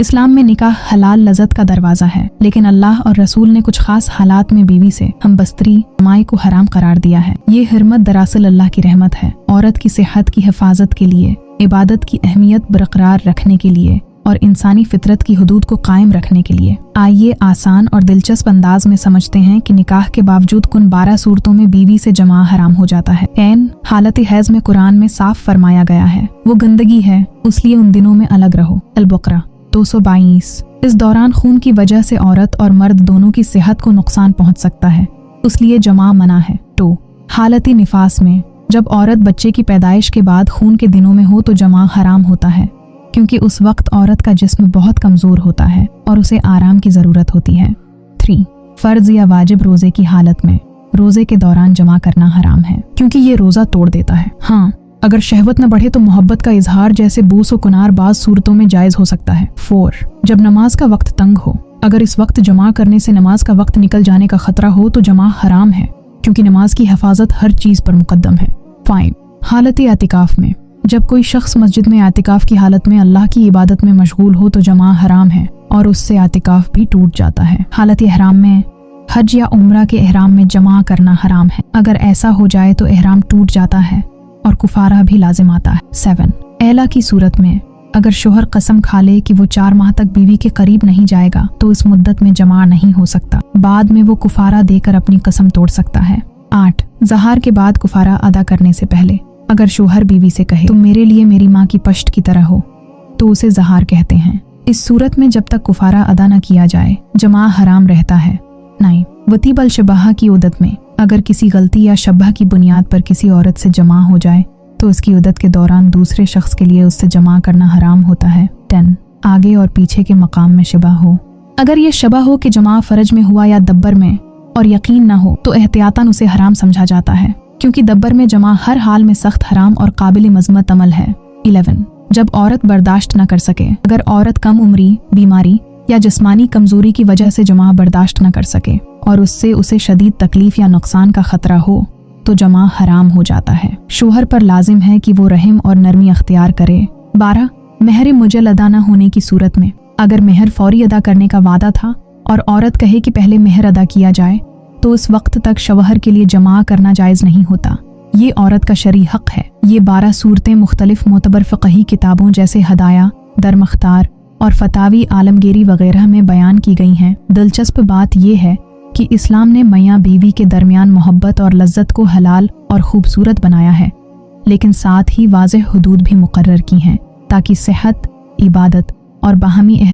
इस्लाम में निकाह हलाल लज़्ज़त का दरवाज़ा है, लेकिन अल्लाह और रसूल ने कुछ खास हालात में बीवी से हम बस्तरी माई को हराम करार दिया है। ये हिरमत दरअसल अल्लाह की रहमत है, औरत की सेहत की हिफाजत के लिए, इबादत की अहमियत बरकरार रखने के लिए और इंसानी फितरत की हदूद को कायम रखने के लिए। आइए आसान और दिलचस्प अंदाज में समझते हैं कि निकाह के बावजूद कुन 12 सूरतों में बीवी से जमा हराम हो जाता है। ऐन हालत हैज में कुरान में साफ फरमाया गया है, वो गंदगी है, इसलिए उन दिनों में अलग रहो। अल-बकरा 222। इस दौरान खून की वजह से औरत और मर्द दोनों की सेहत को नुकसान पहुंच सकता है, इसलिए जमा मना है। 2 हालती निफास में, जब औरत बच्चे की पैदाइश के बाद खून के दिनों में हो तो जमा हराम होता है, क्योंकि उस वक्त औरत का जिस्म बहुत कमजोर होता है और उसे आराम की जरूरत होती है। 3 फर्ज या वाजिब रोजे की हालत में, रोजे के दौरान जमा करना हराम है, क्योंकि ये रोजा तोड़ देता है। हाँ, अगर शहवत न बढ़े तो मोहब्बत का इजहार जैसे बूस व कुनार बाज सूरतों में जायज हो सकता है। 4 जब नमाज का वक्त तंग हो, अगर इस वक्त जमा करने से नमाज का वक्त निकल जाने का खतरा हो तो जमा हराम है, क्योंकि नमाज की हिफाजत हर चीज पर मुकद्दम है। 5 हालत एतिकाफ में, जब कोई शख्स मस्जिद में एतिकाफ की हालत में अल्लाह की इबादत में मशगूल हो तो जमा हराम है और उससे एतिकाफ भी टूट जाता है। हालत एहराम में, हज या उम्रा के एहराम में जमा करना हराम है। अगर ऐसा हो जाए तो एहराम टूट जाता है और कुफारा भी लाजिम आता है। 7 एला की सूरत में, अगर शोहर कसम खा ले कि वो 4 माह तक बीवी के करीब नहीं जाएगा तो इस मुद्दत में जमा नहीं हो सकता, बाद में वो कुफारा देकर अपनी कसम तोड़ सकता है। 8 ज़हार के बाद कुफारा अदा करने से पहले, अगर शोहर बीवी से कहे तुम मेरे लिए मेरी माँ की पश्त की तरह हो तो उसे ज़हार कहते हैं। इस सूरत में जब तक कुफारा अदा न किया जाए जमा हराम रहता है। 9 वतीब अल शबाह की उद्दत में, अगर किसी गलती या शब्बह की बुनियाद पर किसी औरत से जमा हो जाए तो उसकी उद्दत के दौरान दूसरे शख्स के लिए उससे जमा करना हराम होता है। 10 आगे और पीछे के मकाम में शबह हो, अगर ये शबह हो कि जमा फरज में हुआ या दब्बर में और यकीन न हो तो एहतियातन उसे हराम समझा जाता है, क्योंकि दब्बर में जमा हर हाल में सख्त हराम और काबिल मज़म्मत अमल है। 11 जब औरत बर्दाश्त न कर सके, अगर औरत कम उम्री, बीमारी या जिस्मानी कमजोरी की वजह से जमा बर्दाश्त न कर सके और उससे उसे शदीद तकलीफ या नुकसान का खतरा हो तो जमा हराम हो जाता है। शोहर पर लाजिम है कि वो रहम और नरमी अख्तियार करे। 12 मेहर मुजल अदा न होने की सूरत में, अगर मेहर फौरी अदा करने का वादा था और औरत कहे कि पहले मेहर अदा किया जाए तो उस वक्त तक शवहर के लिए जमा करना जायज नहीं होता। ये औरत का शरई हक है। ये 12 सूरतें मुख्तलिफ मोतबर फ़िक़ही किताबों जैसे हदाया, दरमख्तार और फतावी आलमगीरी वगैरह में बयान की गई हैं। दिलचस्प बात यह है कि इस्लाम ने मियाँ बीवी के दरमियान मोहब्बत और लज्जत को हलाल और खूबसूरत बनाया है, लेकिन साथ ही वाज़ेह हुदूद भी मुकर्रर की हैं ताकि सेहत, इबादत और बाहमी